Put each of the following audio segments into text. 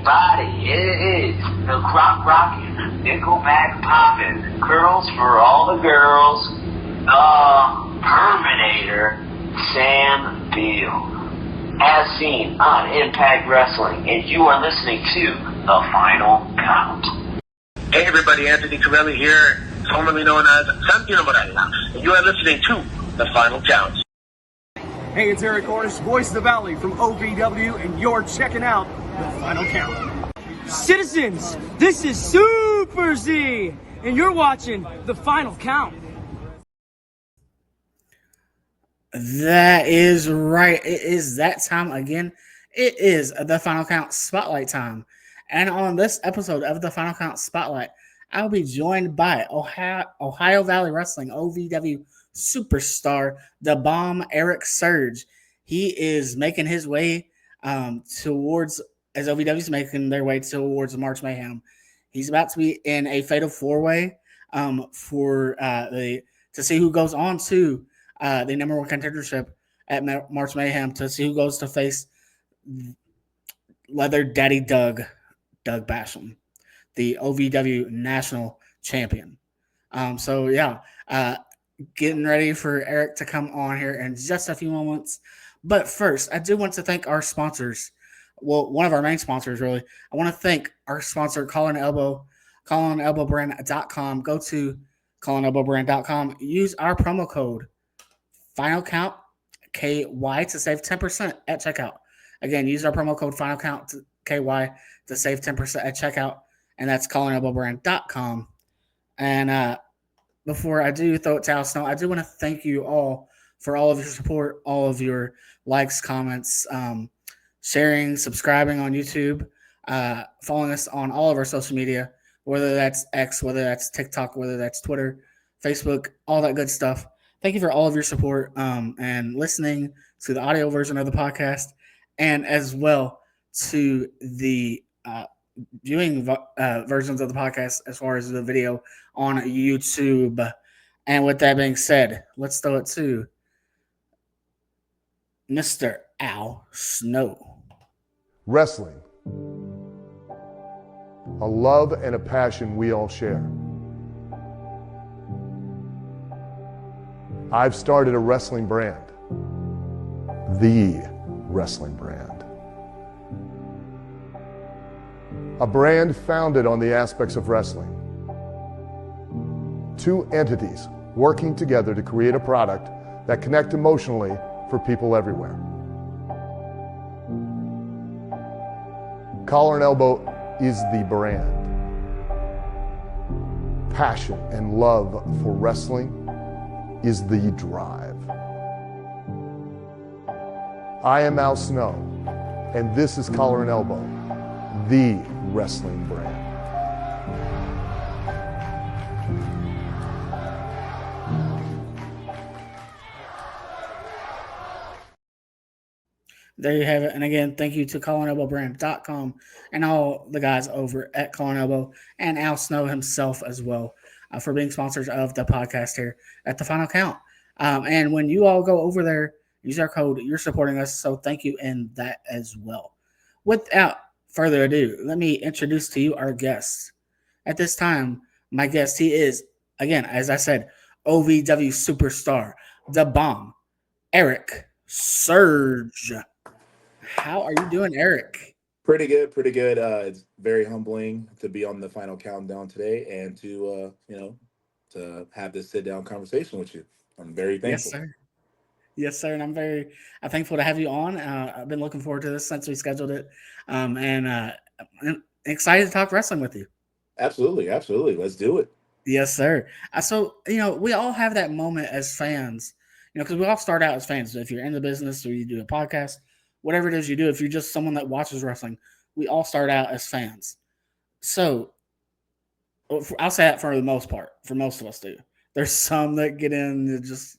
everybody, it is the crop rockin', nickelback poppin', curls for all the girls, the Terminator, Sam Beal, as seen on Impact Wrestling, and you are listening to The Final Count. Hey everybody, Anthony Corelli here, formerly known as Santino Morella, and you are listening to The Final Count. Hey, it's Erik Surge, voice of the Valley from OVW, and you're checking out The Final Count. Citizens, this is Super Z, and you're watching The Final Count. That is right. It is that time again. It is The Final Count Spotlight time. And on this episode of The Final Count Spotlight, I'll be joined by Ohio Valley Wrestling, OVW superstar, the bomb, Erik Surge. He is making his way towards, as OVW's making their way towards March Mayhem. He's about to be in a fatal four-way to see who goes on to the number one contendership at March Mayhem, to see who goes to face Leather Daddy Doug Basham, the OVW National Champion. Getting ready for Erik to come on here in just a few moments. But first, I do want to thank our sponsors. Well, one of our main sponsors, really. I want to thank our sponsor, Collar & Elbow, collarandelbowbrand.com. Go to collarandelbowbrand.com. Use our promo code Final Count KY to save 10% at checkout. Again, use our promo code Final Count KY to save 10% at checkout, and that's collarandelbowbrand.com. And before I do throw it to Al Snow, I do want to thank you all for all of your support, all of your likes, comments, sharing, subscribing on YouTube, following us on all of our social media, whether that's X, whether that's TikTok, whether that's Twitter, Facebook, all that good stuff. Thank you for all of your support and listening to the audio version of the podcast, and as well to the viewing versions of the podcast as far as the video on YouTube. And with that being said, let's throw it to Mr. Al Snow. Wrestling, a love and a passion we all share. I've started a wrestling brand, the wrestling brand. A brand founded on the aspects of wrestling. Two entities working together to create a product that connect emotionally for people everywhere. Collar & Elbow is the brand. Passion and love for wrestling is the drive. I am Al Snow, and this is Collar & Elbow, the wrestling brand. There you have it. And again, thank you to collarandelbowbrand.com and all the guys over at Collar & Elbow, and Al Snow himself as well, for being sponsors of the podcast here at The Final Count. And when you all go over there, use our code, you're supporting us. So thank you in that as well. Without further ado, let me introduce to you our guest. At this time, my guest, he is, again, as I said, OVW superstar, the bomb, Erik Surge. How are you doing, Erik? Pretty good. It's very humbling to be on the Final Countdown today and to to have this sit-down conversation with you. I'm very thankful. Yes, sir. And I'm thankful to have you on. I've been looking forward to this since we scheduled it, and I'm excited to talk wrestling with you. Absolutely. Let's do it. Yes, sir. So, we all have that moment as fans, because we all start out as fans. If you're in the business or you do a podcast, whatever it is you do, if you're just someone that watches wrestling, we all start out as fans. So I'll say that for the most part, for most of us do. There's some that get in just,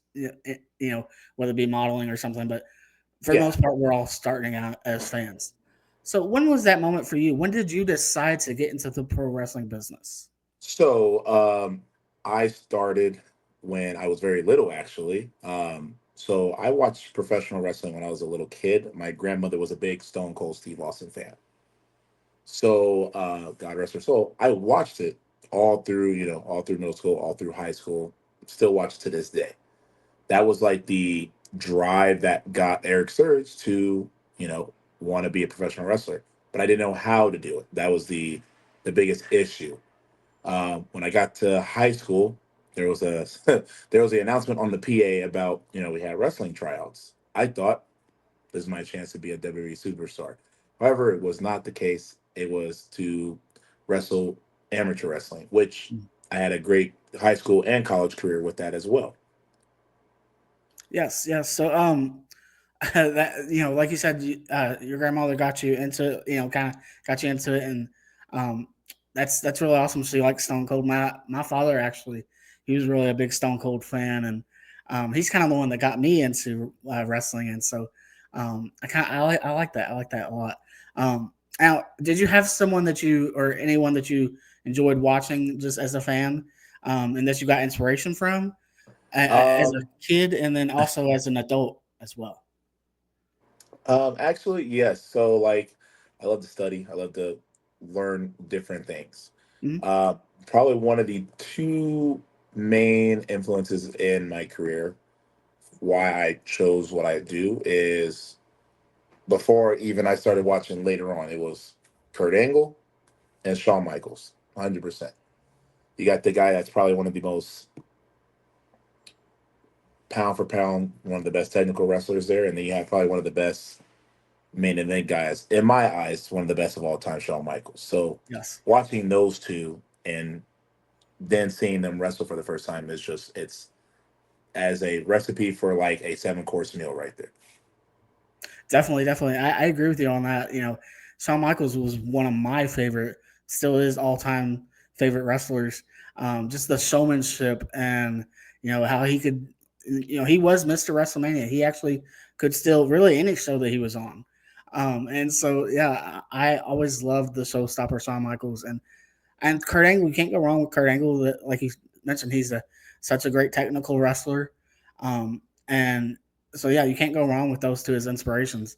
whether it be modeling or something, but for the most part, we're all starting out as fans. So when was that moment for you? When did you decide to get into the pro wrestling business? So I started when I was very little, actually. So I watched professional wrestling when I was a little kid. My grandmother was a big Stone Cold Steve Austin fan. So, God rest her soul. I watched it all through, all through middle school, all through high school. Still watch it to this day. That was like the drive that got Erik Surge to, you know, want to be a professional wrestler. But I didn't know how to do it. That was the biggest issue. When I got to high school, there was a there was the announcement on the PA about, we had wrestling tryouts. I thought this is my chance to be a WWE superstar. However, it was not the case. It was to wrestle amateur wrestling, which I had a great high school and college career with that as well. Yes, yes. So, that like you said, your grandmother got you into, kind of got you into it, and um, that's really awesome. So you like Stone Cold. My father actually, he was really a big Stone Cold fan, and he's kind of the one that got me into wrestling, and so I like that. I like that a lot. Now, did you have someone that you or anyone that you enjoyed watching just as a fan, and that you got inspiration from as a Um, kid, and then also as an adult as well? Actually, yes. So, like, I love to study. I love to learn different things. Mhm. Uh, Probably one of the two main influences in my career, why I chose what I do, is before even I started watching later on, it was Kurt Angle and Shawn Michaels, 100%. You got the guy that's probably one of the most pound for pound, one of the best technical wrestlers there, and then you have probably one of the best main event guys, in my eyes, one of the best of all time, Shawn Michaels. So Yes. watching those two and then seeing them wrestle for the first time is just, it's as a recipe for like a 7 course meal right there. Definitely, definitely. I agree with you on that. Shawn Michaels was one of my favorite, still is all time favorite wrestlers. Just the showmanship and how he could, he was Mr. WrestleMania. He actually could still really any show that he was on. And so yeah, I always loved the showstopper Shawn Michaels and Kurt Angle. You can't go wrong with Kurt Angle. Like you mentioned, he's such a great technical wrestler. And so yeah, you can't go wrong with those two as inspirations.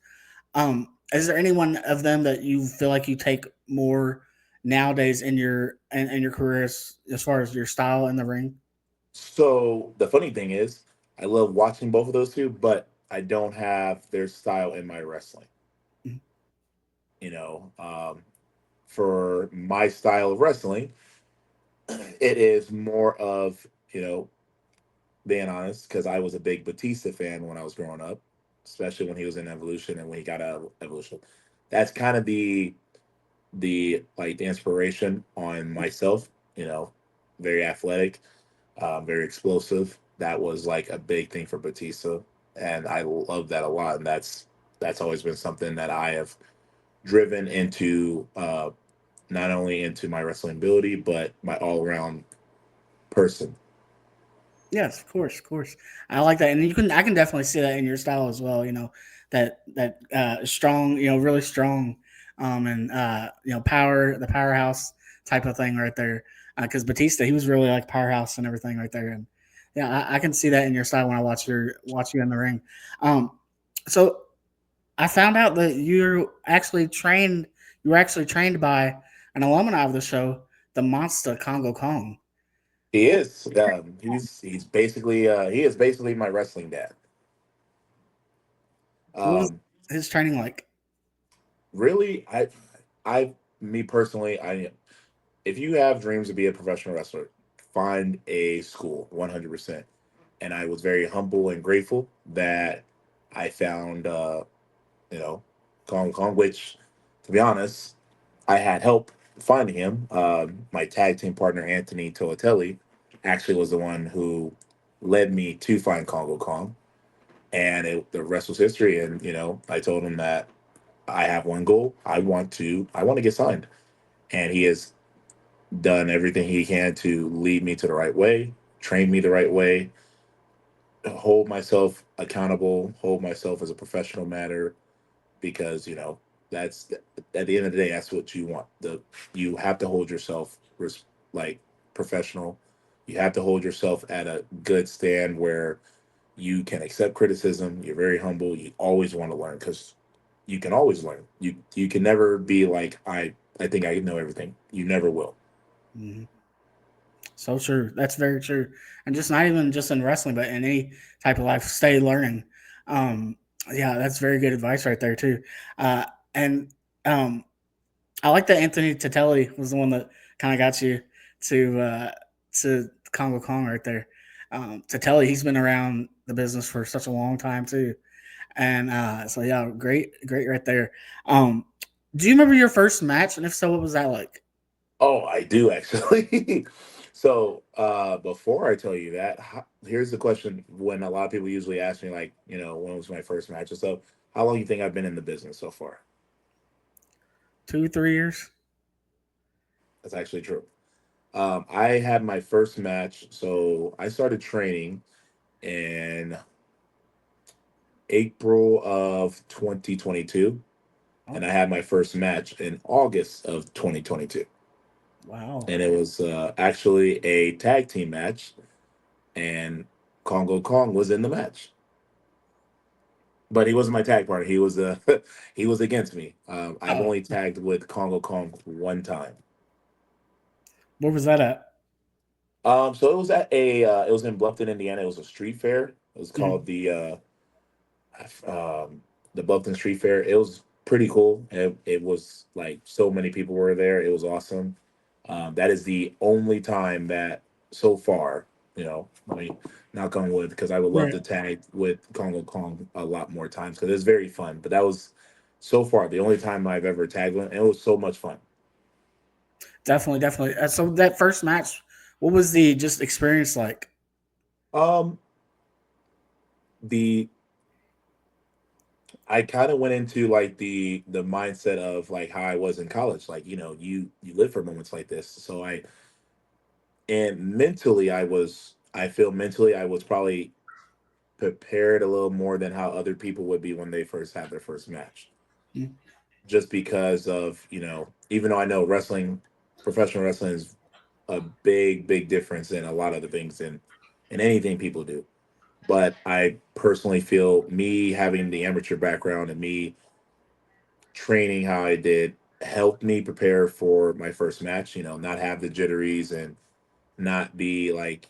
Is there anyone of them that you feel like you take more nowadays in your career as far as your style in the ring? So the funny thing is, I love watching both of those two, but I don't have their style in my wrestling. Mhm. You know, for my style of wrestling, it is more of, being honest, because I was a big Batista fan when I was growing up, especially when he was in Evolution and when he got out of Evolution. That's kind of the like the inspiration on myself. You know, very athletic, very explosive. That was like a big thing for Batista, and I love that a lot. And that's always been something that I have driven into, not only into my wrestling ability, but my all around person. Yes, of course, of course. I like that, and I can definitely see that in your style as well. That strong, really strong, and the powerhouse type of thing right there. Because Batista, he was really like powerhouse and everything right there, and yeah, I can see that in your style when I watch you in the ring. So I found out that you were actually trained by an alumni of the show, the monster Kongo Kong. He is. He's basically he is basically my wrestling dad. What was Um, his training like? Really, I me personally, I if you have dreams to be a professional wrestler, find a school 100%. And I was very humble and grateful that I found you know Kongo Kong, which to be honest, I had help finding him. My tag team partner Anthony Toatelli actually was the one who led me to find Kongo Kong, and the rest was history. And I told him that I have one goal. I want to get signed, and he has done everything he can to lead me to the right way, train me the right way, hold myself accountable, hold myself as a professional matter, because that's at the end of the day, that's what you want. You have to hold yourself like professional. You have to hold yourself at a good stand where you can accept criticism. You're very humble. You always want to learn, because you can always learn. You can never be like, I think I know everything. You never will. Mm-hmm. So true. That's very true. And just not even just in wrestling, but in any type of life, stay learning. Um, yeah, that's very good advice right there too. And I like that Anthony Tatelli was the one that kind of got you to Kongo Kong right there. Tatelli, he's been around the business for such a long time too, and so yeah, great right there. Do you remember your first match, and if so, what was that like? Oh, I do actually. So before I tell you that, here's the question: when a lot of people usually ask me, like, when was my first match and stuff, how long you think I've been in the business so far? 2, 3 years. That's actually true. I had my first match, so I started training in April of 2022, and I Okay. had my first match in August of 2022. Wow. And it was actually a tag team match, and Kongo Kong was in the match, but he wasn't my tag partner. He was he was against me. I've Oh, only tagged with Kongo Kong one time. where was that at? So it was at it was in Bluffton, Indiana. It was a street fair. It was Mhm. called the Bluffton Street Fair. It was pretty cool. It was like so many people were there. It was awesome. That is the only time that so far, I mean, knock on wood, because I would love Right. to tag with Kongo Kong a lot more times because it's very fun. But that was so far the only time I've ever tagged with, and it was so much fun. Definitely, definitely. So that first match, what was the just experience like? Um, the I kind of went into like the mindset of like how I was in college. Like, you live for moments like this. So mentally I feel mentally I was probably prepared a little more than how other people would be when they first have their first match. Mm. Just because of, even though I know professional wrestling is a big, big difference in a lot of the things in anything people do. But I personally feel me having the amateur background and me training how I did helped me prepare for my first match, not have the jitteries and not be like,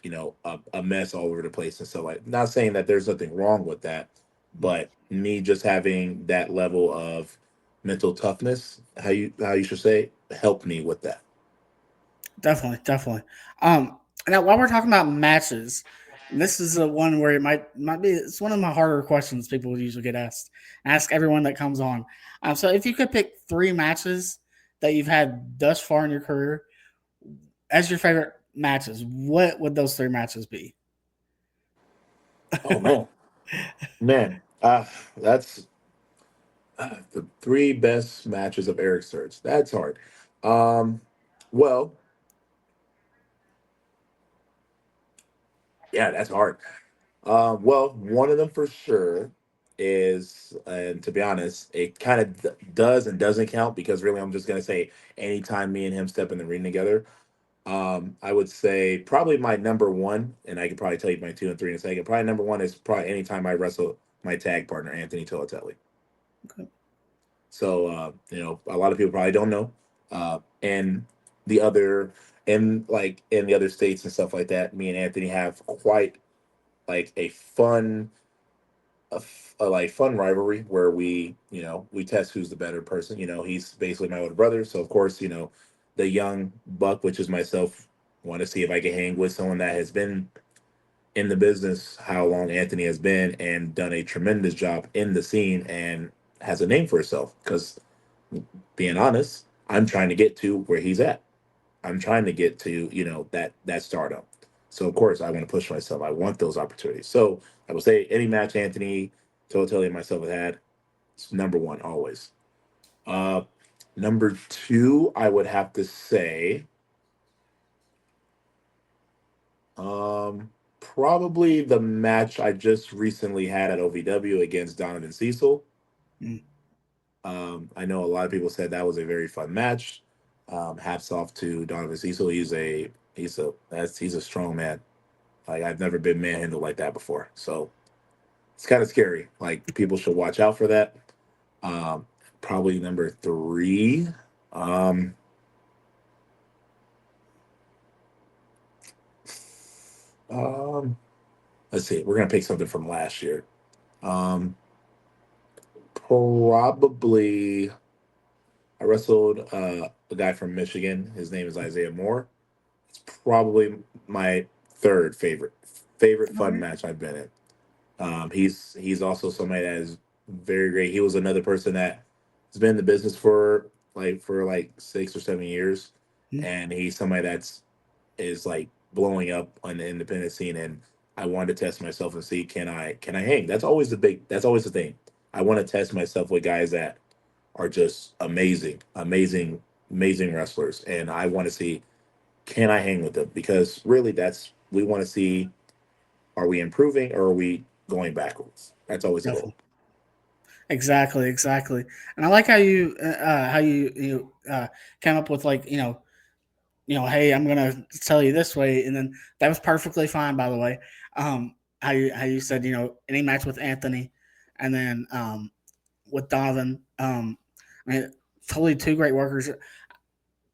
a mess all over the place and stuff. Like, not saying that there's nothing wrong with that, but me just having that level of mental toughness, how you should say, helped me with that. Definitely, definitely. Now while we're talking about matches, this is a one where it might be. It's one of my harder questions people usually get asked. Ask everyone that comes on. So if you could pick 3 matches that you've had thus far in your career as your favorite matches, what would those 3 matches be? Oh man, man, that's the three best matches of Eric Surge. That's hard. Um, well, yeah, that's hard. Well, one of them for sure is, and to be honest, it kind of does and doesn't count because really I'm just gonna say anytime me and him step in the ring together. I would say probably my number one, and I could probably tell you my two and three in a second. Probably number one is probably anytime I wrestle my tag partner Anthony Tolatelli. Okay. So a lot of people probably don't know, and the other and like in the other states and stuff like that. Me and Anthony have quite like a like fun rivalry where we test who's the better person. He's basically my older brother, so of course, the young buck, which is myself, want to see if I can hang with someone that has been in the business how long Anthony has been and done a tremendous job in the scene and has a name for himself. Because being honest, I'm trying to get to where he's at. I'm trying to get to that stardom. So of course I want to push myself. I want those opportunities. So I would say any match Anthony, Totally, and myself have had, it's number one always. Uh, Number two, I would have to say, probably the match I just recently had at OVW against Donovan Cecil. Mm. I know a lot of people said that was a very fun match. Hats off to Donovan Cecil. He's a strong man. Like, I've never been manhandled like that before. So it's kind of scary. Like, people should watch out for that. Um, Probably number three. Um, um, let's see. We're gonna pick something from last year. Um, Probably I wrestled a guy from Michigan. His name is Isaiah Moore. It's probably my third favorite All fun right. match I've been in. He's also somebody that is very great. He was another person that has been in the business for like 6 or 7 years, Mhm. and he's somebody that's is like blowing up on the independent scene. And I wanted to test myself and see can I hang. That's always the thing. I want to test myself with guys that are just amazing wrestlers, and I want to see can I hang with them because really that's we want to see are we improving or are we going backwards? That's always the goal. Definitely. Exactly, exactly. And I like how you came up with like hey, I'm gonna tell you this way, and then that was perfectly fine. By the way, how you said any match with Anthony, and then with Donovan. I mean, totally two great workers.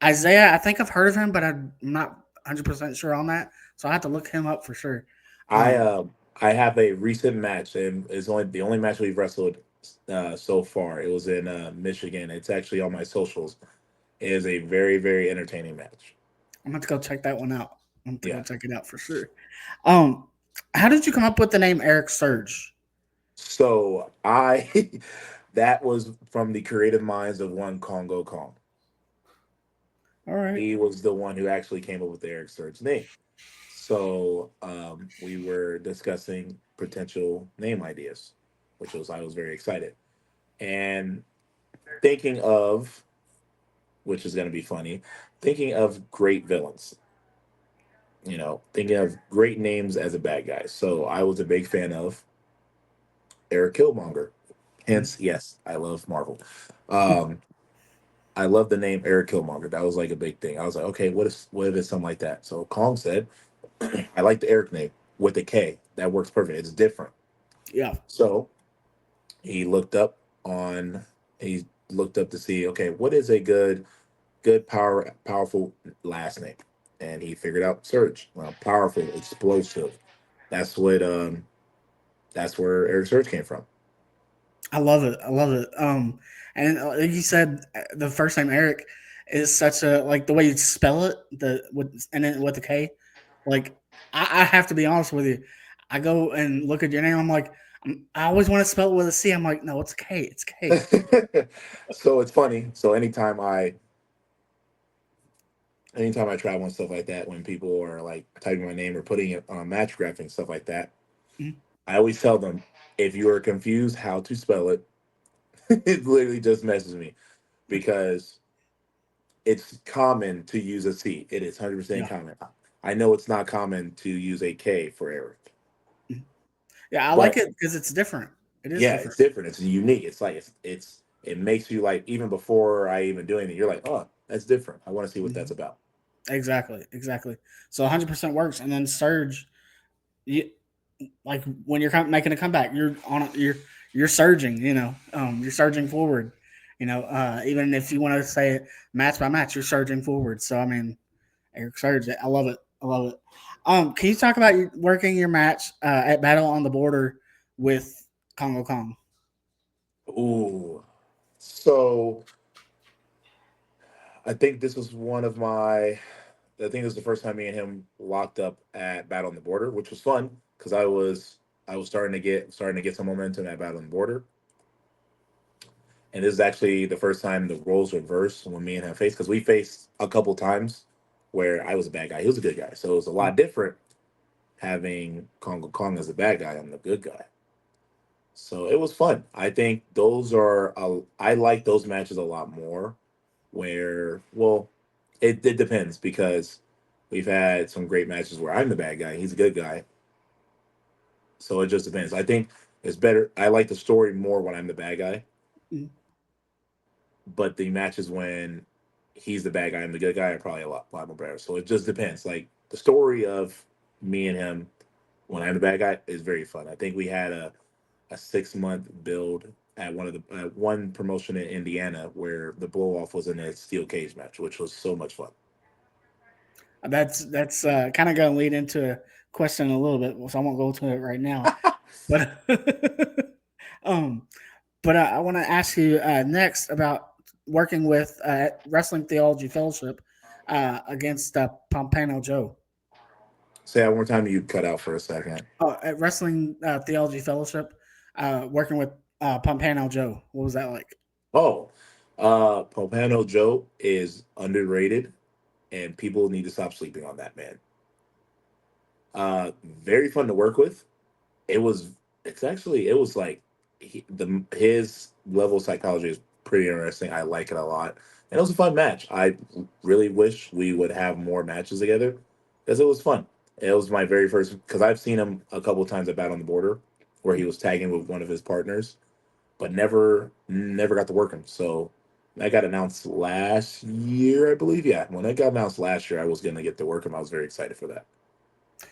Isaiah, I think I've heard of him, but I'm not 100% sure on that, so I have to look him up for sure. I Um, uh, I have a recent match, and it's only the only match we've wrestled so far. It was in Michigan. It's actually on my socials. It is a very entertaining match. I'm going to go check that one out. I'm going to go Yeah. check it out for sure. Um, how did you come up with the name Eric Surge? So I that was from the creative minds of one Kongo Kong. All right. He was the one who actually came up with the Eric Surge name. So we were discussing potential name ideas, which was I was very excited and thinking of, which is going to be funny, thinking of great villains. Thinking of great names as a bad guy. So I was a big fan of Eric Killmonger. Hence, yes, I love Marvel. Um, I love the name Eric Killmonger. That was like a big thing. I was like, okay, what if it's something like that? So Kong said, I like the Eric name with a K. That works perfect. It's different. Yeah. So he looked up on he looked up to see, okay, what is a good powerful last name? And he figured out Surge. Well, powerful, explosive. That's what that's where Eric Surge came from. I love it. I love it. And like you said, the first name Eric is such a like the way you spell it, and then with the K. Like I have to be honest with you. I go and look at your name. I'm like, I always want to spell it with a C. I'm like, no, it's a K. It's K. So it's funny. So anytime I travel and stuff like that, when people are like typing my name or putting it on match graphic and stuff like that, Mhm. I always tell them if you are confused how to spell it, it literally just messes me because it's common to use a C. It is 100% Yeah. common. I know it's not common to use a K for Eric, Mhm. Yeah, I like but it because it's different. It is yeah, different. it's different. It's unique. It's like it makes you like even before I even do anything, you're like, oh, that's different. I want to see what that's Mhm. about. Exactly. Exactly. So 100% works. And then Surge, you, like when you're making a comeback, you're surging. You're surging forward. Even if you want to say it match by match, you're surging forward. So I mean, Eric Surge, I love it. I love it. Can you talk about working your match at Battle on the Border with Kongo Kong? Ooh, so I think this was one of my. I think it was the first time me and him locked up at Battle on the Border, which was fun because I was starting to get some momentum at Battle on the Border, and this is actually the first time the roles reversed when me and him faced because we faced a couple times where I was a bad guy, he was a good guy, so it was a lot different having Kongo Kong as a bad guy, I'm the good guy. So it was fun. I think I like those matches a lot more. Where well, it depends because we've had some great matches where I'm the bad guy, he's a good guy. So it just depends. I think it's better. I like the story more when I'm the bad guy, Mhm. but the matches when he's the bad guy, I'm the good guy are probably a lot more better. So it just depends. Like the story of me and him when I'm the bad guy is very fun. I think we had a 6 month build at one promotion in Indiana where the blow off was in a steel cage match, which was so much fun. That's kind of going to lead into a question a little bit, so I won't go to it right now. But um, I want to ask you next about working with Wrestling Theology Fellowship against Pompano Joe. Say that one more time. You cut out for a second. At Wrestling Theology Fellowship, working with Pompano Joe. What was that like? Oh, Pompano Joe is underrated, and people need to stop sleeping on that man. Very fun to work with. It was. It was like his level of psychology is pretty interesting. I like it a lot, and it was a fun match. I really wish we would have more matches together because it was fun. It was my very first because I've seen him a couple of times at Battle on the Border, where he was tagging with one of his partners, but never got to work him. So that got announced last year, I believe. Yeah, when it got announced last year, I was gonna get to work him. I was very excited for that.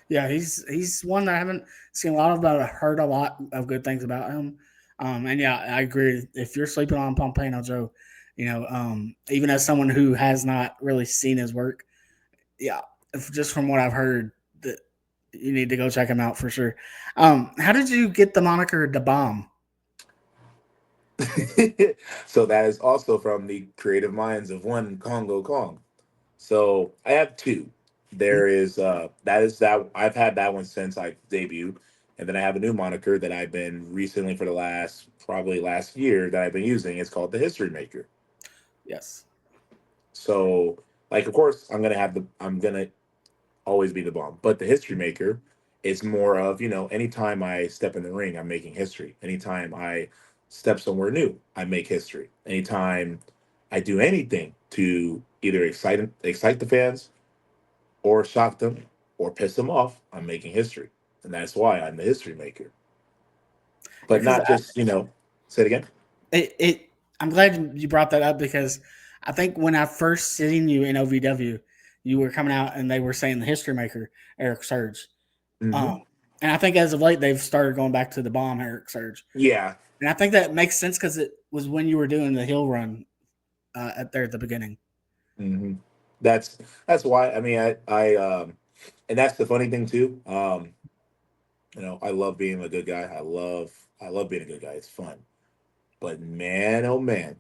Yeah, he's one that I haven't seen a lot of, but I've heard a lot of good things about him. And yeah, I agree. If you're sleeping on Pompano Joe, even as someone who has not really seen his work, yeah, just from what I've heard, that you need to go check him out for sure. How did you get the moniker "Da Bomb"? So that is also from the creative minds of one Kongo Kong. So I have two. There is that I've had that one since I debuted, and then I have a new moniker that I've been recently for the last year that I've been using. It's called the History Maker. Yes. So like of course I'm gonna always be the bomb, but the History Maker is more of anytime I step in the ring, I'm making history. Anytime I step somewhere new, I make history. Anytime I do anything to either excite the fans or shock them or piss them off, I'm making history. And that's why I'm the history maker. But Because not just, say it again. I'm glad you brought that up because I think when I first seen you in OVW, you were coming out and they were saying the history maker, Erik Surge. Hmm. And I think as of late, they've started going back to the bomb, Erik Surge. Yeah. And I think that makes sense because it was when you were doing the hill run at the beginning. Hmm. That's why. I mean, and that's the funny thing too. I love being a good guy. I love being a good guy. It's fun. But man, oh man,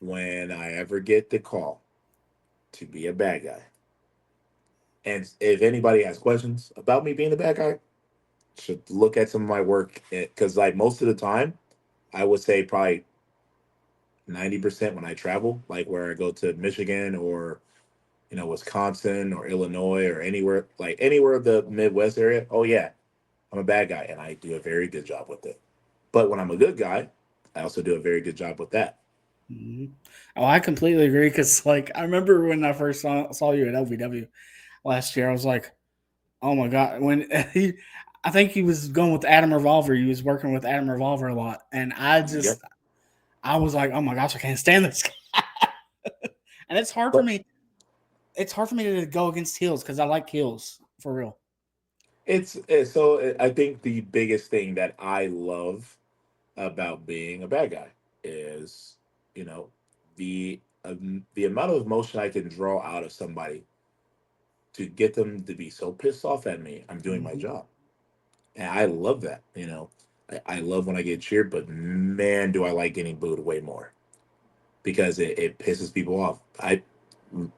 when I ever get the call to be a bad guy, and if anybody has questions about me being the bad guy, should look at some of my work because like most of the time, I would say probably 90% when I travel, like where I go to Michigan or Wisconsin or Illinois or anywhere of the Midwest area. Oh yeah, I'm a bad guy and I do a very good job with it. But when I'm a good guy, I also do a very good job with that. Mm-hmm. Oh, I completely agree because like I remember when I first saw you at LVW last year, I was like, oh my god, when I think he was going with Adam Revolver. He was working with Adam Revolver a lot, and Yep. I was like, oh my gosh, I can't stand this guy. And it's hard for But me. It's hard for me to go against heels because I like heels for real. I think the biggest thing that I love about being a bad guy is, you know, the amount of emotion I can draw out of somebody to get them to be so pissed off at me. I'm doing my Mm-hmm. job, and I love that. I love when I get cheered, but man, do I like getting booed way more because it pisses people off. I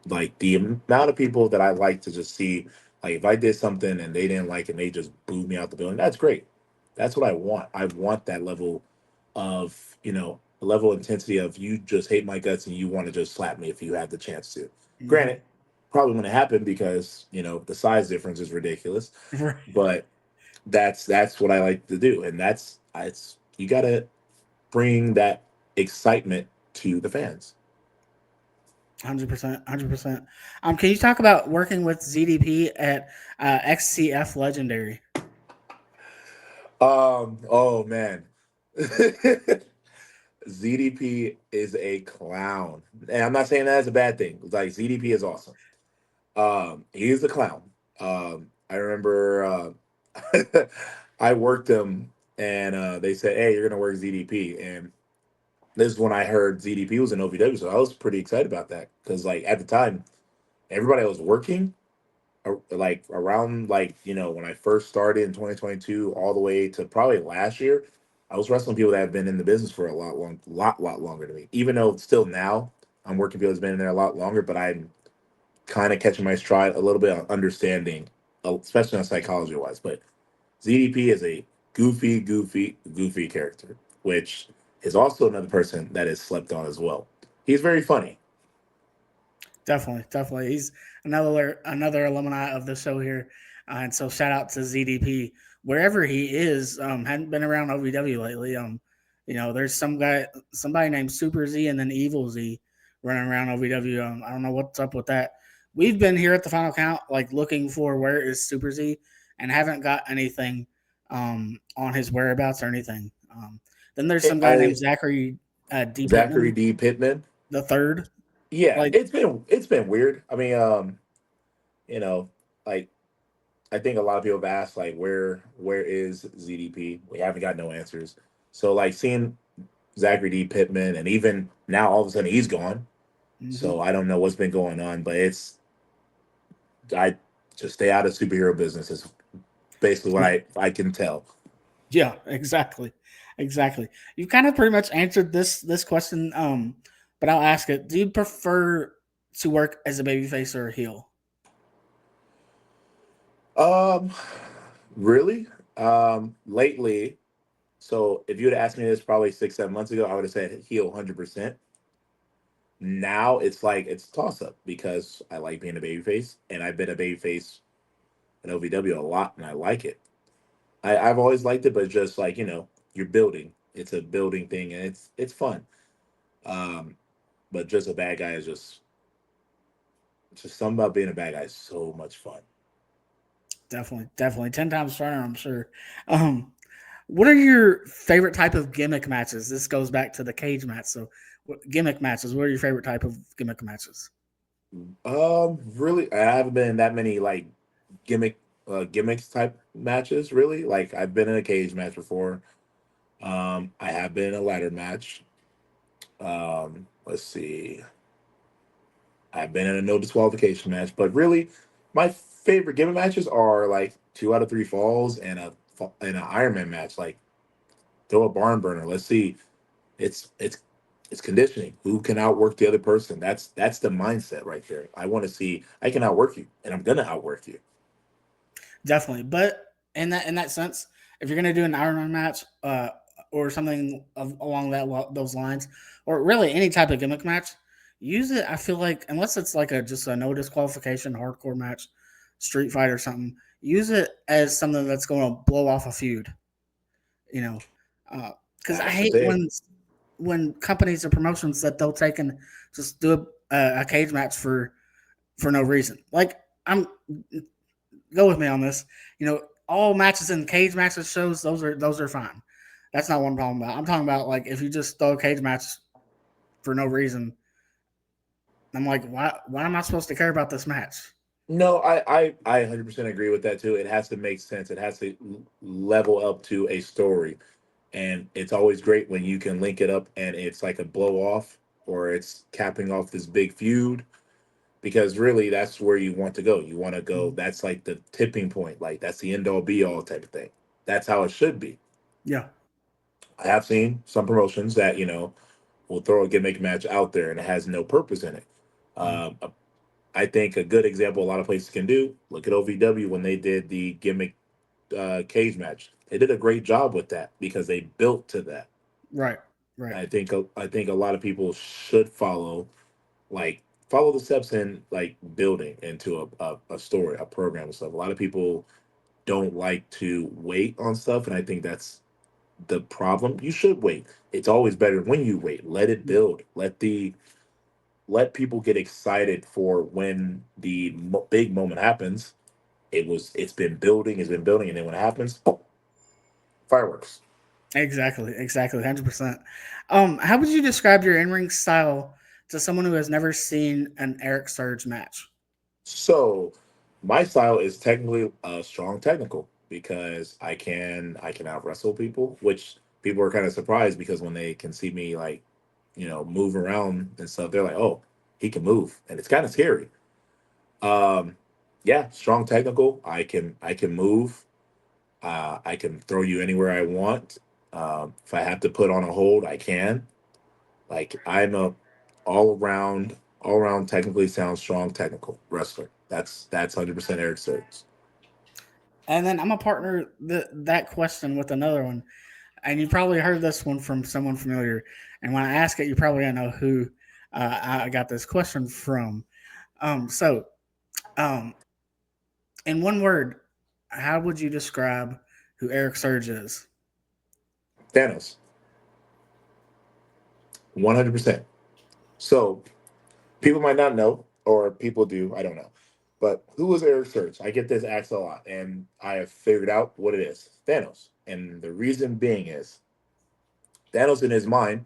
like the amount of people that I like to just see. Like if I did something and they didn't like it and they just booed me out the building, that's great. That's what I want. I want that level of, level of intensity of you just hate my guts and you want to just slap me if you had the chance to. Mm-hmm. Granted, probably going to happen because, the size difference is ridiculous, but that's what I like to do. And it's you got to bring that excitement to the fans. 100%, 100%. Can you talk about working with ZDP at XCF Legendary? Oh man. ZDP is a clown. And I'm not saying that as a bad thing. Like ZDP is awesome. He is a clown. I remember I worked him and they said, "Hey, you're gonna work ZDP." And this is when I heard ZDP was in OVW, so I was pretty excited about that because, like, at the time, everybody was working, like around, like, when I first started in 2022, all the way to probably last year. I was wrestling people that have been in the business for a lot longer than me. Even though still now I'm working people that's been in there a lot longer, but I'm kind of catching my stride a little bit on understanding, especially on psychology wise. But ZDP is a goofy character, which is also another person that is slept on as well. He's very funny. Definitely. He's another alumni of the show here, and so shout out to ZDP wherever he is. Hadn't been around OVW lately. There's somebody named Super Z and then Evil Z running around OVW. I don't know what's up with that. We've been here at the Final Count, like looking for where is Super Z, and haven't got anything on his whereabouts or anything. Then there's some guy named Zachary D. Zachary Pittman, D. Pittman. the third. Yeah, Like, it's been weird. I mean, you know, like, I think a lot of people have asked, like, where is ZDP? We haven't got no answers. So, like, seeing Zachary D. Pittman, and even now all of a sudden he's gone. So I don't know what's been going on, but I just stay out of superhero business is basically what I can tell. yeah, exactly. You kind of pretty much answered this question, but I'll ask it. Do you prefer to work as a babyface or a heel? Um, really? Lately, so if you would asked me this probably 6, 7 months ago, I would have said heel 100%. Now it's like it's a toss up because I like being a babyface, and I've been a babyface in OVW a lot, and I like it. I've always liked it, but just like, you're building. It's a building thing, and it's fun. Um, but just a bad guy is just something about being a bad guy is so much fun. Definitely. 10 times funner, I'm sure. Um, what are your favorite type of gimmick matches? This goes back to the cage match. So, gimmick matches. What are your favorite type of gimmick matches? Really, I haven't been in that many like gimmicks type matches. Really, like I've been in a cage match before. I have been in a ladder match. Let's see. I've been in a no disqualification match, but really, my favorite gimmick matches are like 2 out of 3 falls and an Iron Man match. Like throw a barn burner. Let's see. It's conditioning. Who can outwork the other person? That's the mindset right there. I want to see I can outwork you, and I'm gonna outwork you. Definitely. But in that sense, if you're gonna do an Iron Man match, or something along those lines, or really any type of gimmick match, use it. I feel like unless it's like just a no disqualification hardcore match, street fight or something, use it as something that's going to blow off a feud. You know, because I That's the hate thing. when companies or promotions that they'll take and just do a cage match for no reason. Like I'm go with me on this. All matches in cage matches shows those are fine. That's not what I'm talking about. I'm talking about like if you just throw a cage match for no reason. I'm like, why am I supposed to care about this match? No, I 100% agree with that too. It has to make sense. It has to level up to a story, and it's always great when you can link it up and it's like a blow off or it's capping off this big feud, because really that's where you want to go. You want to go. That's like the tipping point. Like that's the end all be all type of thing. That's how it should be. Yeah. I have seen some promotions that will throw a gimmick match out there and it has no purpose in it. Um, I think a good example a lot of places can do. Look at OVW when they did the gimmick cage match. They did a great job with that because they built to that. Right. Right. I think a lot of people should follow the steps in like building into a story, a program and stuff. A lot of people don't like to wait on stuff, and I think that's the problem. You should wait. It's always better when you wait. Let it build. Let people get excited for when the big moment happens. It's been building, and then when it happens, fireworks. Exactly. 100%. How would you describe your in-ring style to someone who has never seen an Erik Surge match? So my style is technically strong technical. because I can out wrestle people, which people are kind of surprised because when they can see me like, move around and stuff, they're like, oh, he can move, and it's kind of scary. Um, yeah, strong technical. I can move. I can throw you anywhere I want. If I have to put on a hold, I can. Like I'm a all around technically sound, strong technical wrestler. That's 100% Erik Surge. And then I'm a partner that question with another one, and you probably heard this one from someone familiar. And when I ask it, you probably don't know who I got this question from. So, um, in one word, how would you describe who Erik Surge is? Thanos, 100%. So people might not know, or people do. I don't know. But who is Erik Surge? I get this asked a lot, and I have figured out what it is. Thanos. And the reason being is Thanos in his mind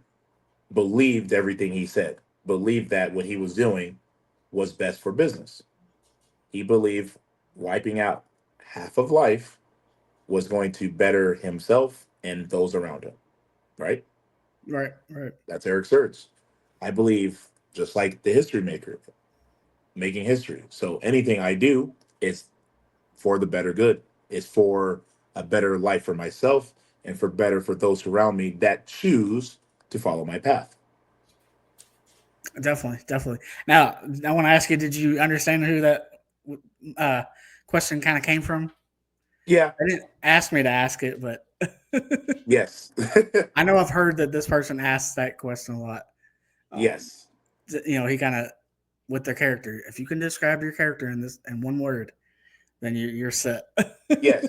believed everything he said, believed that what he was doing was best for business. He believed wiping out half of life was going to better himself and those around him, right? Right, right. That's Erik Surge. I believe, just like the history maker, making history. So anything I do is for the better good. It's for a better life for myself and for better for those around me that choose to follow my path. Definitely, definitely. Now, I want to ask you: did you understand who that uh, question kind of came from? Yeah. They didn't ask me to ask it, but Yes. I know I've heard that this person asks that question a lot. Um, Yes. he kind of with their character. If you can describe your character in one word, then you're set. Yes.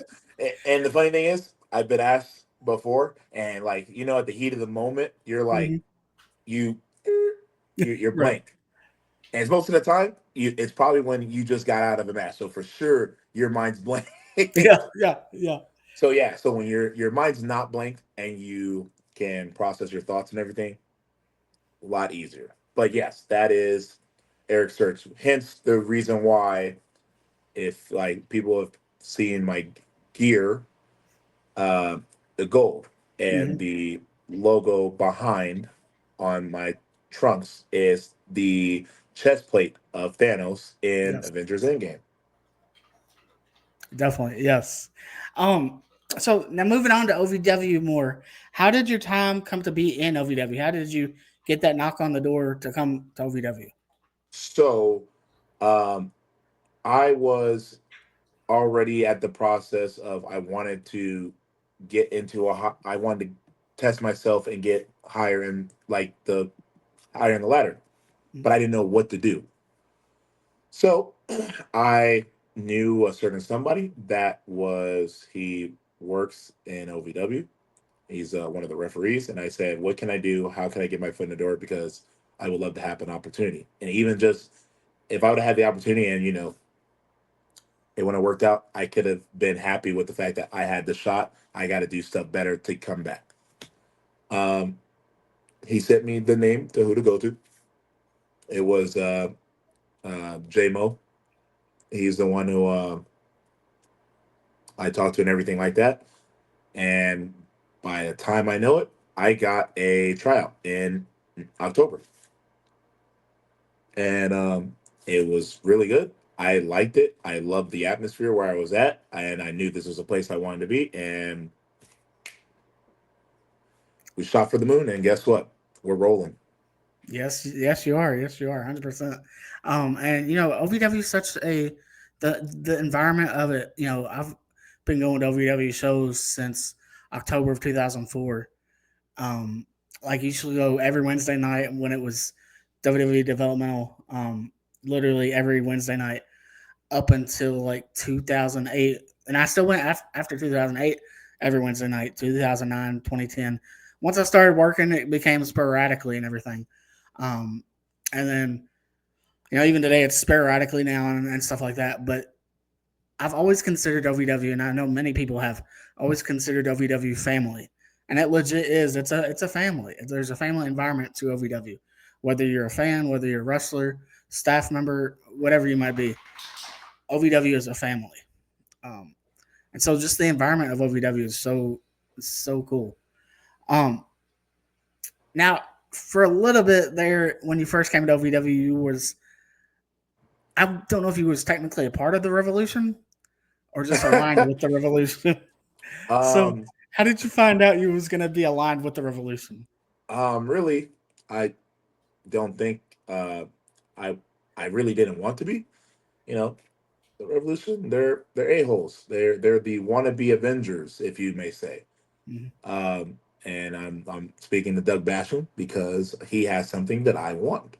And the funny thing is, I've been asked before, and like, at the heat of the moment, you're like, Mhm. you, you're Right. blank. And it's most of the time, it's probably when you just got out of a match. So for sure, your mind's blank. Yeah. Yeah. Yeah. So yeah, so when your mind's not blank and you can process your thoughts and everything, a lot easier. But yes, that is Erik Surge. Hence the reason why, if like people have seen my gear, uh, the gold and Hmm. the logo behind on my trunks is the chest plate of Thanos in Yes. Avengers Endgame. Definitely. Yes. Um. So now moving on to OVW more. How did your time come to be in OVW? How did you get that knock on the door to come to OVW? So, um, I was already at the process of I wanted to get into I wanted to test myself and get higher in like the higher in the ladder, but I didn't know what to do. So I knew a certain somebody he works in OVW. He's one of the referees, and I said, "What can I do? How can I get my foot in the door? Because I would love to have an opportunity, and even just if I would have had the opportunity, and it wouldn't have worked out, I could have been happy with the fact that I had the shot. I got to do stuff better to come back." Um, he sent me the name to who to go to. It was J-Mo. He's the one who I talked to and everything like that. And by the time I know it, I got a tryout in October. And it was really good. I liked it. I loved the atmosphere where I was at, and I knew this was a place I wanted to be. And we shot for the moon, and guess what? We're rolling. Yes, yes, you are. Yes, you are. 100%. And OVW is such the environment of it. I've been going to OVW shows since October of 2004. Um, like used to go every Wednesday night when it was WWE developmental. Literally every Wednesday night up until like 2008, and I still went after 2008 every Wednesday night. 2009, 2010. Once I started working, it became sporadically and everything. Um, and then even today it's sporadically now and stuff like that. But I've always considered OVW, and I know many people have always considered OVW family, and it legit is. It's a family. There's a family environment to OVW, whether you're a fan, whether you're a wrestler, staff member, whatever you might be. OVW is a family. Um, And so just the environment of OVW is so cool. Now for a little bit there, when you first came to OVW, you was, I don't know if you was technically a part of the Revolution or just aligned with the Revolution. So um, how did you find out you was going to be aligned with the Revolution? really, I don't think I I really didn't want to be. You know, the Revolution, they're a-holes. They're the wannabe Avengers, if you may say. Mhm. And I'm speaking to Doug Basham because he has something that I want,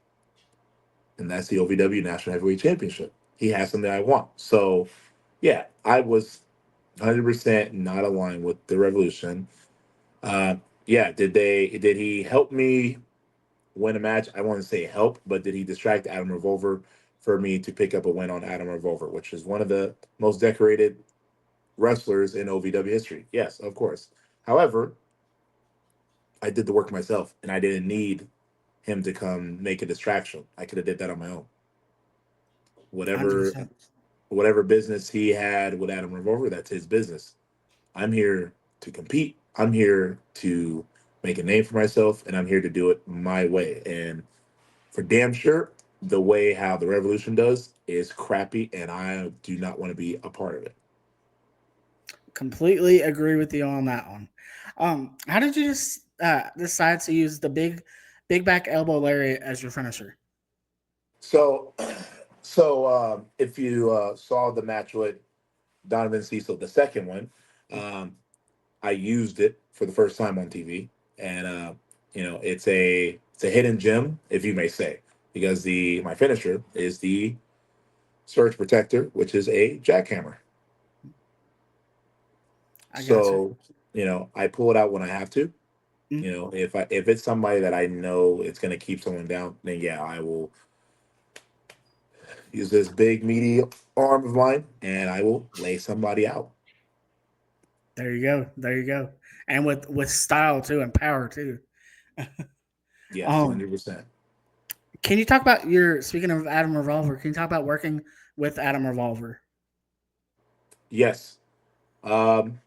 and that's the OVW National Heavyweight Championship. He has something I want. So yeah, I was 100% not aligned with the Revolution. Uh, yeah, did he help me win a match? I want to say help, but did he distract Adam Revolver for me to pick up a win on Adam Revolver, which is one of the most decorated wrestlers in OVW history? Yes, of course. However, I did the work myself, and I didn't need him to come make a distraction. I could have did that on my own. Whatever 100%. whatever business he had with Adam Revolver, that's his business. I'm here to compete. I'm here to make a name for myself, and I'm here to do it my way. And for damn sure, the way how the Revolution does is crappy, and I do not want to be a part of it. Completely agree with you on that one. How did you just decide to use the big back elbow lariat as your finisher? So, if you saw the match with Donovan Cecil, the second one, um, I used it for the first time on TV, and it's a hidden gem, if you may say, because the my finisher is the Surge Protector, which is a jackhammer. I got you. So I pull it out when I have to. Mm. If it's somebody that I know it's going to keep someone down, then yeah, I will use this big meaty arm of mine, and I will lay somebody out. There you go. There you go. And with style too and power too. Yes, Um, 100%. can you talk about your speaking of Adam Revolver? Can you talk about working with Adam Revolver? Yes. Um,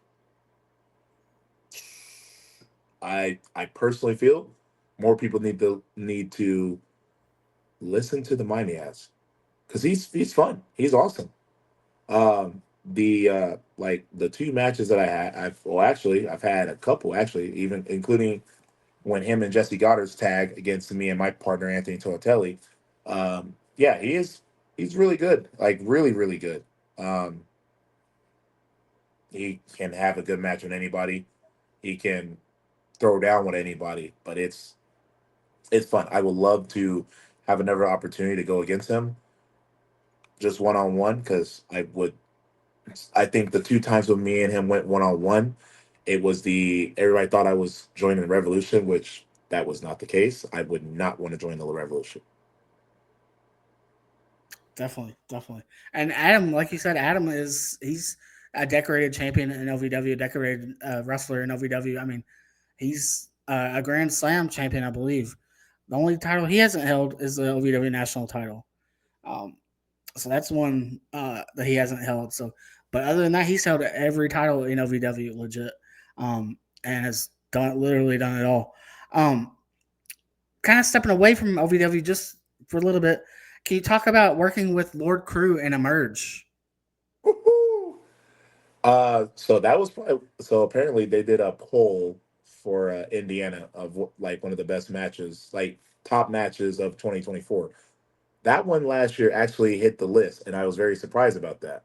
I personally feel more people need to listen to the mind he has, because he's fun. He's awesome. The like the two matches that I had, I've had a couple actually, even including when him and Jesse Goddard's tag against me and my partner Anthony Tortelli. Yeah, he's really good, like really really good. Um, he can have a good match with anybody. He can throw down with anybody, but it's fun. I would love to have another opportunity to go against him, just one on one, because I think the two times when me and him went one on one, it was everybody thought I was joining the Revolution, which that was not the case. I would not want to join the Revolution. Definitely, definitely. And Adam, like you said, Adam he's a decorated champion in OVW, decorated wrestler in OVW. I mean, he's a Grand Slam champion, I believe. The only title he hasn't held is the OVW National title. Um, so that's one that he hasn't held. So, but other than that, he's held every title in OVW, legit, and has literally done it all. Um, kind of stepping away from OVW just for a little bit. Can you talk about working with Lord Crew and Emerge? Woohoo! So apparently they did a poll for Indiana of like one of the best matches, like top matches of 2024. That one last year actually hit the list, and I was very surprised about that.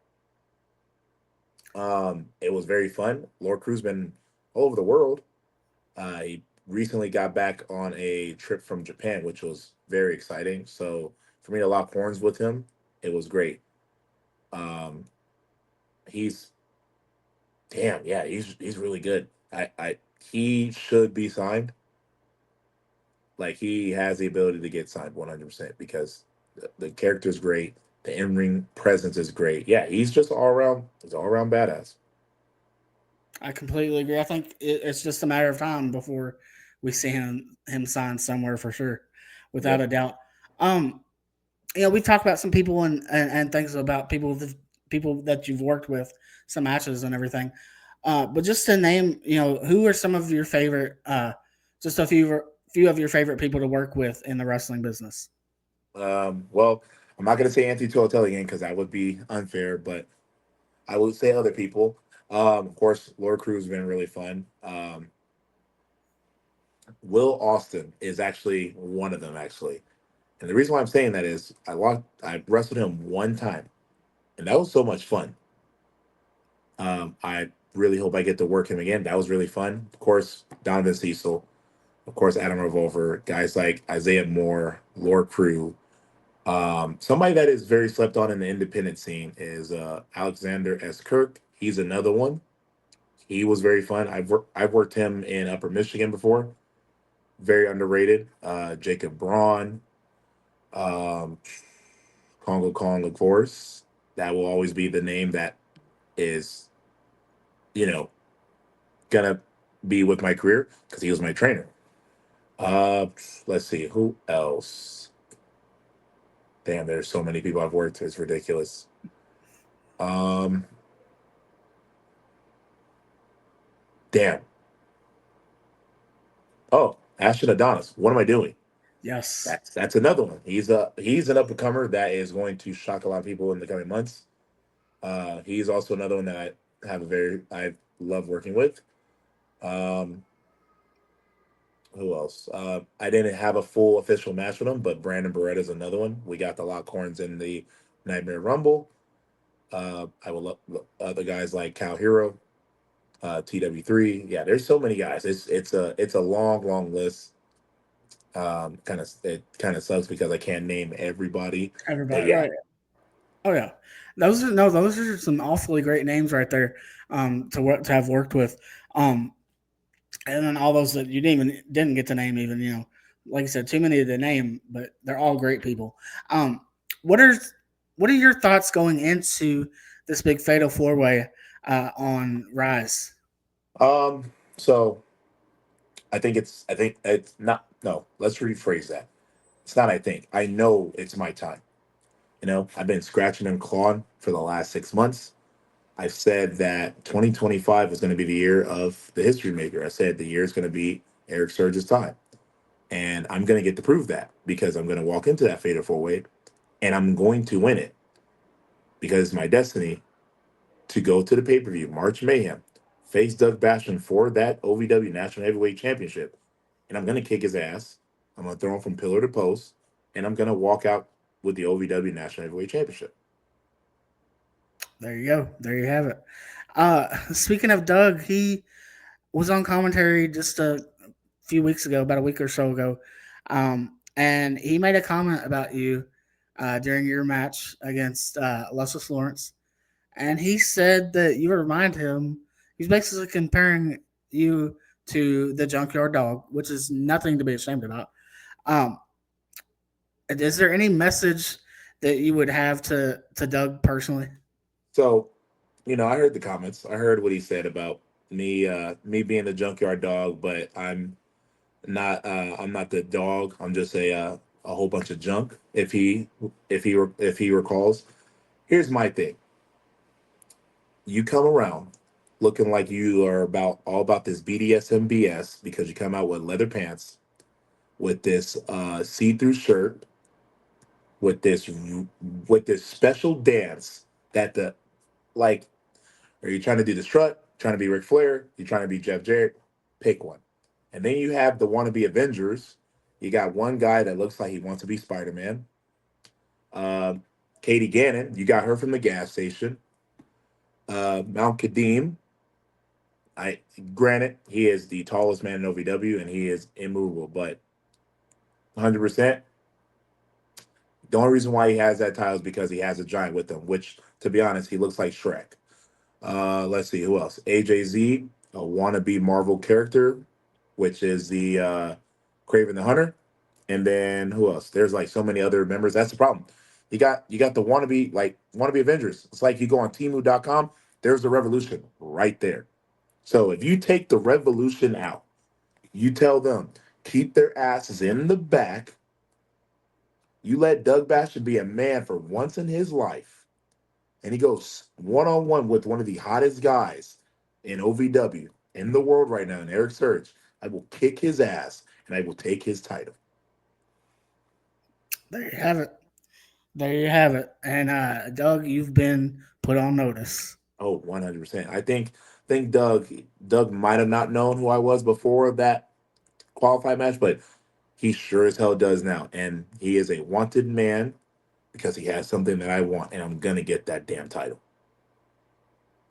It was very fun. Lord Crew's been all over the world. He recently got back on a trip from Japan, which was very exciting. So for me to lock horns with him, it was great. Um, he's damn, yeah, he's really good. He should be signed. Like he has the ability to get signed 100% because the character is great. The in ring presence is great. Yeah, he's just he's all around badass. I completely agree. I think it's just a matter of time before we see him sign somewhere for sure, without Yep. a doubt. We talked about some people and things about people people that you've worked with, some matches and everything. But just to name, who are some of your favorite, just a few of your favorite people to work with in the wrestling business? Well, I'm not going to say Anthony Totelli again because that would be unfair, but I would say other people. Of course, Laura Cruz has been really fun. Will Austin is actually one of them, actually. And the reason why I'm saying that is I wrestled him one time, and that was so much fun. I really hope I get to work him again. That was really fun. Of course, Donovan Cecil, of course, Adam Revolver, guys like Isaiah Moore, Laura Crew. Somebody that is very slept on in the independent scene is Alexander S. Kirk. He's another one. He was very fun. I've worked him in Upper Michigan before. Very underrated. Jacob Braun, um, Kongo Kong, of course. That will always be the name that is, you know, gonna be with my career because he was my trainer. Uh, let's see who else. Damn, there's so many people I've worked with. It's ridiculous. Um, damn. Oh, Ashton Adonis. What am I doing? Yes. That's another one. He's an up and comer that is going to shock a lot of people in the coming months. He's also another one that I love working with. Um, who else? I didn't have a full official match with him, but Brandon Beretta is another one. We got the Lockhorns in the Nightmare Rumble. I will love other guys like Cal Hero, TW3. Yeah, there's so many guys. It's a long list. It kind of sucks because I can't name everybody, but Everybody, yeah. right? Oh yeah, those are some awfully great names right there. To have worked with, and then all those that you didn't get to name even. Like I said, too many to name, but they're all great people. Um, what are what are your thoughts going into this big fatal four way on Rise? So I think it's not. No, let's rephrase that. It's not. I think I know it's my time. I've been scratching and clawing for the last 6 months. I've said that 2025 was going to be the year of the history maker. I said the year is going to be Erik Surge's time. And I'm going to get to prove that because I'm going to walk into that fatal four way and I'm going to win it because it's my destiny to go to the pay per view, March Mayhem, face Doug Basham for that OVW National Heavyweight Championship. And I'm going to kick his ass. I'm going to throw him from pillar to post. And I'm going to walk out with the OVW National Heavyweight Championship. There you go. There you have it. Speaking of Doug, he was on commentary just a few weeks ago, about a week or so ago, and he made a comment about you during your match against Alessis Lawrence, and he said that you remind him. He's basically comparing you to the Junkyard Dog, which is nothing to be ashamed about. Um, is there any message that you would have to Doug personally? So, I heard the comments. I heard what he said about me being the junkyard dog, but I'm not the dog. I'm just a whole bunch of junk. If he recalls, here's my thing. You come around looking like you are all about this BDSM BS because you come out with leather pants, with this see-through shirt, with this special dance that the like. Are you trying to do the strut? Trying to be Ric Flair? You trying to be Jeff Jarrett? Pick one. And then you have the wannabe Avengers. You got one guy that looks like he wants to be Spider-Man. Uh, Katie Gannon, you got her from the gas station. Mount Kadeem, granted, he is the tallest man in OVW and he is immovable, but 100%. The only reason why he has that title is because he has a giant with him, which, to be honest, he looks like Shrek. Let's see who else. AJZ, a wannabe Marvel character, which is the Craven the Hunter, and then who else? There's like so many other members. That's the problem. You got the wannabe Avengers. It's like you go on Temu.com. There's the Revolution right there. So if you take the Revolution out, you tell them keep their asses in the back. You let Doug Basham be a man for once in his life, and he goes one on one with one of the hottest guys in OVW in the world right now, in Erik Surge, I will kick his ass and I will take his title. There you have it. There you have it. And Doug, you've been put on notice. Oh, 100%. I think Doug might have not known who I was before that qualified match, but he sure as hell does now. And he is a wanted man because he has something that I want, and I'm gonna get that damn title.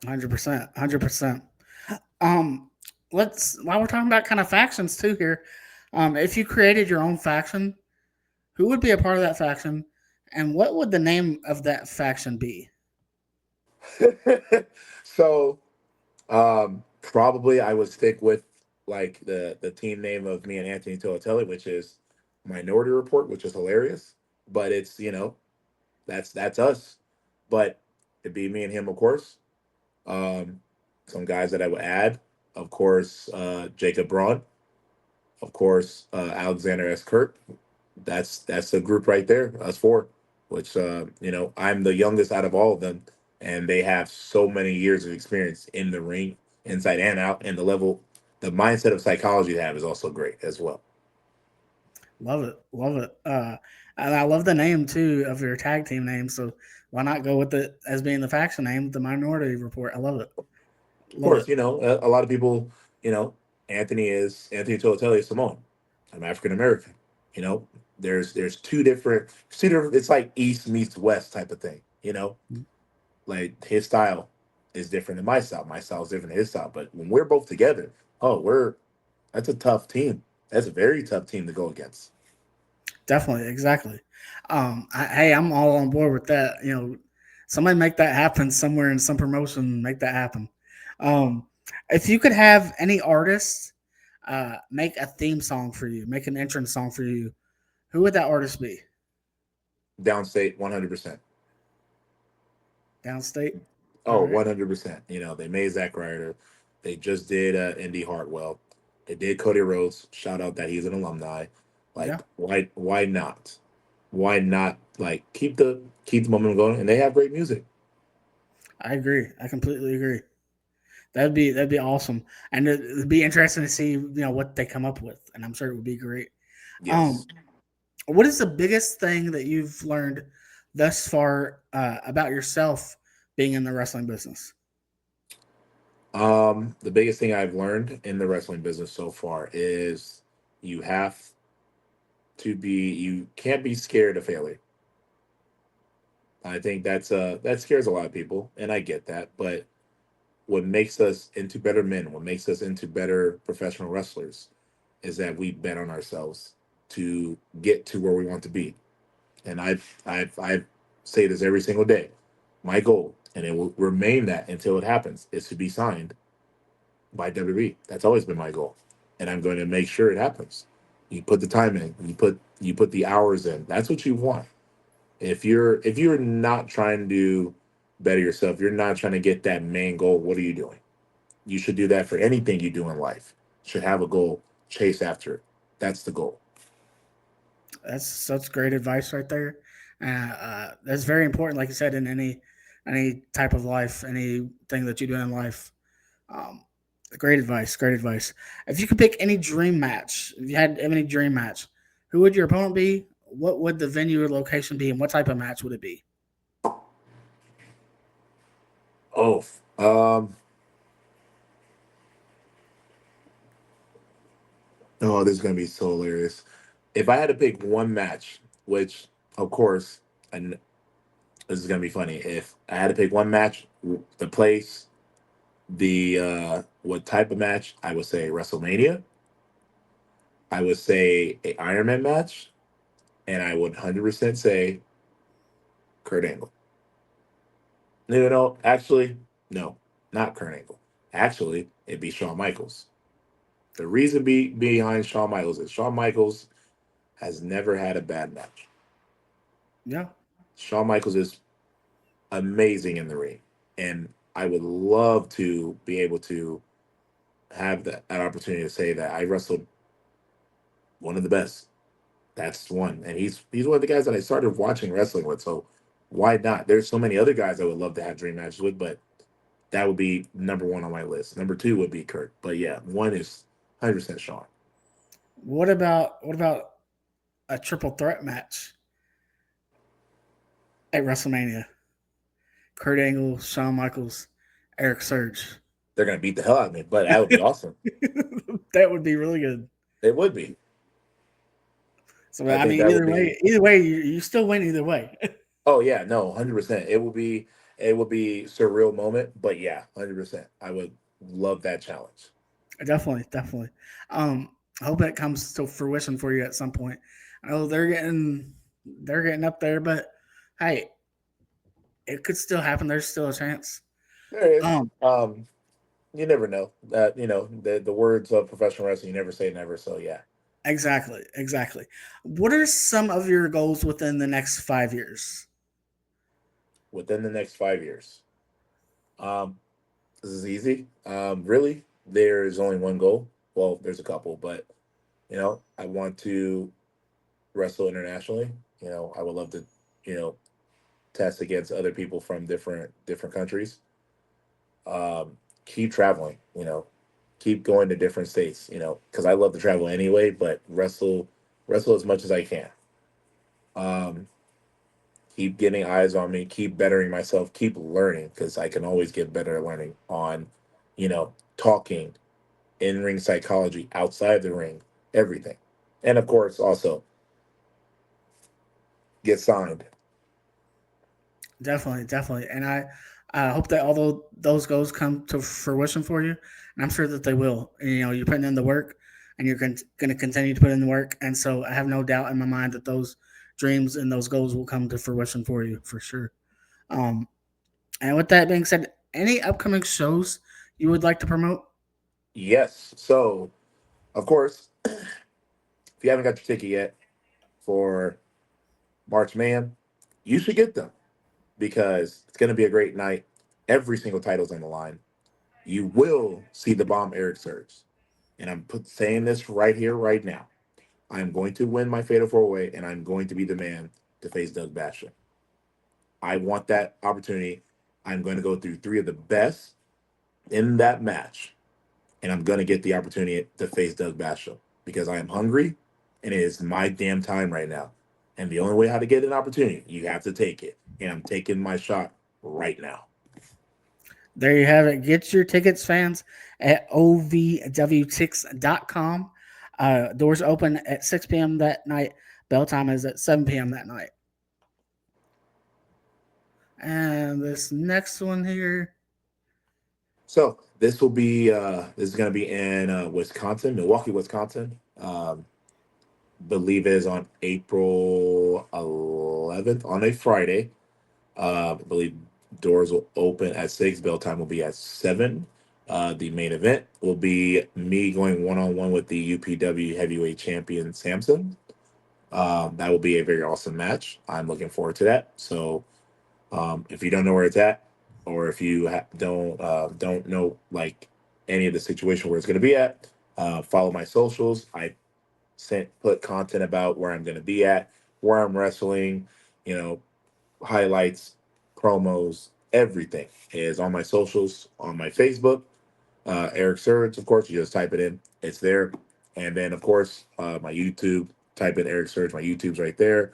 100%. 100%. Um, let's while we're talking about kind of factions too here, if you created your own faction, who would be a part of that faction, and what would the name of that faction be? So probably I would stick with like the team name of me and Anthony Tolatelli, which is Minority Report, which is hilarious. But it's that's us. But it'd be me and him, of course. Um, some guys that I would add, of course, Jacob Braun, of course, Alexander S. Kurt. That's a group right there, us four. Which I'm the youngest out of all of them, and they have so many years of experience in the ring, inside and out, and the mindset of psychology they have is also great as well. Love it, love it. And I love the name too of your tag team name. So why not go with it as being the faction name, the Minority Report? I love it, Of love course, it. a lot of people, Anthony Tolatelli is Samoan. I'm African American. You know, there's two different. It's like East meets West type of thing. Like his style is different than my style. My style is different than his style. But when we're both together, that's a tough team. That's a very tough team to go against. Definitely, exactly. Hey, I'm all on board with that. Somebody make that happen somewhere in some promotion. Make that happen. Um, if you could have any artist make a theme song for you, make an entrance song for you, who would that artist be? Downstate, 100%. Downstate. All Oh, right. 100%. They made Zack Ryder. They just did Indy Hartwell. They did Cody Rhodes. Shout out that he's an alumni. Yeah, Like, why not? Why not? Like, keep the momentum going, and they have great music. I agree. I completely agree. That'd be awesome, and it'd be interesting to see what they come up with, and I'm sure it would be great. Um, Yes. what is the biggest thing that you've learned thus far about yourself being in the wrestling business? The biggest thing I've learned in the wrestling business so far is you have you can't be scared of failure. I think that scares a lot of people, and I get that. But what makes us into better men, what makes us into better professional wrestlers, is that we bet on ourselves to get to where we want to be. And I say this every single day. My goal, and it will remain that until it happens, is to be signed by WWE. That's always been my goal, and I'm going to make sure it happens. You put the time in, you put the hours in. That's what you want. If you're not trying to better yourself, you're not trying to get that main goal. What are you doing? You should do that for anything you do in life. Should have a goal, chase after it. That's the goal. That's such great advice right there. That's very important, like you said, in any type of life, anything that you do in life. Um, great advice. Great advice. If you could pick any dream match, if you had any dream match, who would your opponent be? What would the venue or location be, and what type of match would it be? Oh, oh, this is gonna be so hilarious. If I had to pick one match, which of course, and this is gonna be funny. If I had to pick one match, the place, the what type of match, I would say WrestleMania. I would say a Iron Man match, and I would 100% say Kurt Angle. No, actually, no, not Kurt Angle. Actually, it'd be Shawn Michaels. The reason behind Shawn Michaels is Shawn Michaels has never had a bad match. Yeah, Shawn Michaels is amazing in the ring, and I would love to be able to have that opportunity to say that I wrestled one of the best. That's one, and he's one of the guys that I started watching wrestling with. So why not? There's so many other guys I would love to have dream matches with, but that would be number one on my list. Number two would be Kurt. But yeah, one is 100% Sean. What about a triple threat match at WrestleMania? Kurt Angle, Shawn Michaels, Erik Surge. They're gonna beat the hell out of me, but that would be awesome. That would be really good. It would be. So I I think mean, that would be. either way, you still win either way. Oh yeah, no, 100%. It would be surreal moment, but yeah, 100%. I would love that challenge. Definitely. I hope it comes to fruition for you at some point. I know they're getting up there, but hey, it could still happen. There's still a chance. There is. Um, You never know. That the words of professional wrestling, you never say never. So yeah. exactly. What are some of your goals within the next 5 years? Within the next 5 years. This is easy. Really, there is only one goal. Well, there's a couple, but I want to wrestle internationally. I would love to, you know, test against other people from different countries. Keep traveling. Keep going to different states. Because I love to travel anyway, but wrestle as much as I can. Um, Keep getting eyes on me. Keep bettering myself. Keep learning because I can always get better at learning on, talking, in ring psychology, outside the ring, everything. And of course, also get signed. Definitely. And I hope that all those goals come to fruition for you. And I'm sure that they will. And, you're putting in the work and you're going to continue to put in the work. And so I have no doubt in my mind that those dreams and those goals will come to fruition for you for sure. Um, and with that being said, any upcoming shows you would like to promote? Yes. So, of course, if you haven't got your ticket yet for March Man, you should get them because it's going to be a great night. Every single title's on the line. You will see the bomb Erik Surge. And saying this right here, right now. I'm going to win my Fatal 4-Way, and I'm going to be the man to face Doug Bastion. I want that opportunity. I'm going to go through three of the best in that match, and I'm going to get the opportunity to face Doug Bastion because I am hungry, and it is my damn time right now. And the only way how to get an opportunity, you have to take it. And I'm taking my shot right now. There you have it. Get your tickets, fans, at ovwtix.com. Doors open at 6 p.m. that night. Bell time is at 7 p.m. that night. And this next one here. So this will be this is going to be in Wisconsin, Milwaukee, Wisconsin. Believe it is on April 11th on a Friday. I believe doors will open at 6. Bell time will be at 7. The main event will be me going one-on-one with the UPW heavyweight champion Samson. That will be a very awesome match. I'm looking forward to that. So if you don't know where it's at, or if you don't know like any of the situation where it's going to be at, follow my socials. I put content about where I'm going to be at, where I'm wrestling, highlights, promos, everything is on my socials, on my Facebook. Erik Surge, of course, you just type it in, it's there. And then, of course, my YouTube, type in Erik Surge, my YouTube's right there.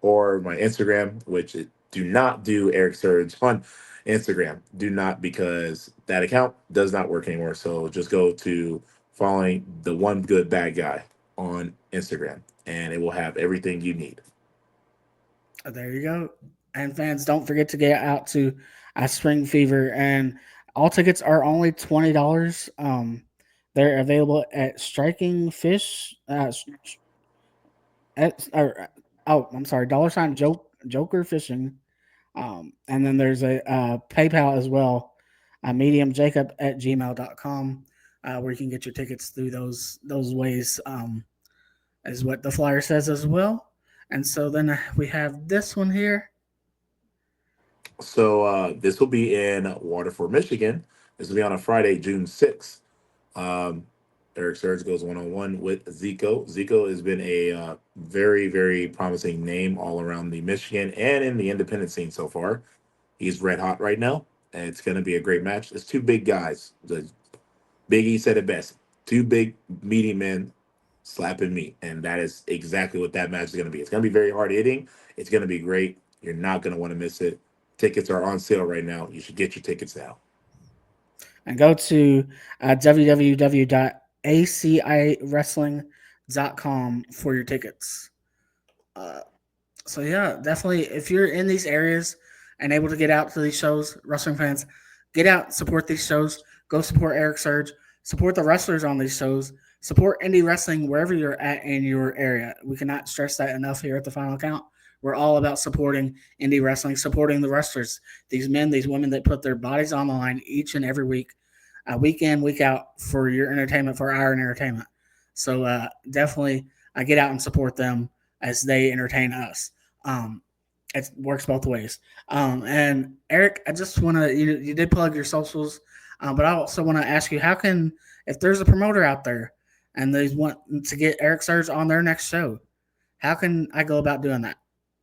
Or my Instagram, which do not do Erik Surge on Instagram. Do not, because that account does not work anymore. So just go to following the one good bad guy on Instagram, and it will have everything you need. There you go. And fans, don't forget to get out to Spring Fever. And all tickets are only $20. They're available at Striking Fish. I'm sorry, Joker Fishing. And then there's a PayPal as well, mediumjacob@gmail.com, where you can get your tickets through those ways, is what the flyer says as well. And so then we have this one here. So this will be in Waterford, Michigan. This will be on a Friday, June 6th. Erik Surge goes one-on-one with Zico. Zico has been a very, very promising name all around the Michigan and in the independent scene so far. He's red hot right now, and it's going to be a great match. It's two big guys. The Big E said it best: two big, meaty men slapping meat, and that is exactly what that match is going to be. It's going to be very hard hitting. It's going to be great. You're not going to want to miss it. Tickets are on sale right now. You should get your tickets now. And go to www.acIwrestling.com for your tickets. So yeah, definitely, if you're in these areas and able to get out to these shows, wrestling fans, get out, support these shows. Go support Erik Surge. Support the wrestlers on these shows. Support indie wrestling wherever you're at in your area. We cannot stress that enough here at the Final Count. We're all about supporting indie wrestling, supporting the wrestlers, these men, these women that put their bodies on the line each and every week, week in, week out, for your entertainment, for our entertainment. So definitely, get out and support them as they entertain us. It works both ways. And Erik, I just want to, you did plug your socials, but I also want to ask you, how can, if there's a promoter out there and they want to get Erik Surge on their next show, how can I go about doing that?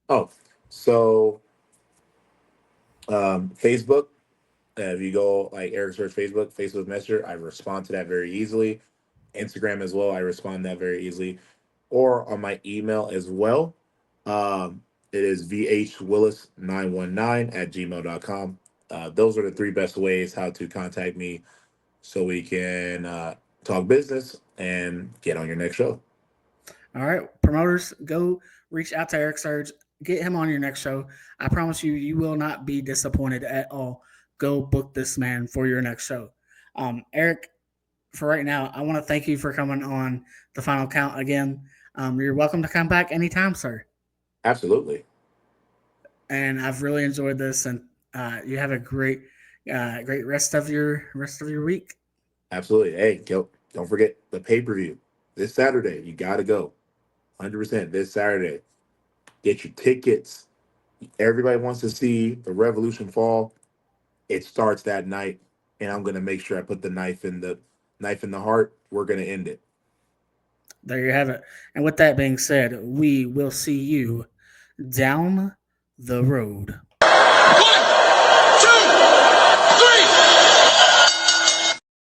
Oh, so Facebook, if you go like Erik Surge Facebook Messenger, I respond to that very easily. Instagram as well, I respond to that very easily. Or on my email as well. It is vhwillis919@gmail.com. Those are the three best ways how to contact me so we can talk business and get on your next show. All right, promoters, go reach out to Erik Surge. Get him on your next show. I promise you, you will not be disappointed at all. Go book this man for your next show. Erik, for right now, I want to thank you for coming on the Final Count again. You're welcome to come back anytime, sir. Absolutely. And I've really enjoyed this, and you have a great rest of your week. Absolutely. Hey, don't forget the pay-per-view this Saturday. You got to go. 100% this Saturday. Get your tickets. Everybody wants to see the Revolution fall. It starts that night, and I'm gonna make sure I put the knife in the heart. We're gonna end it. There you have it. And with that being said, we will see you down the road.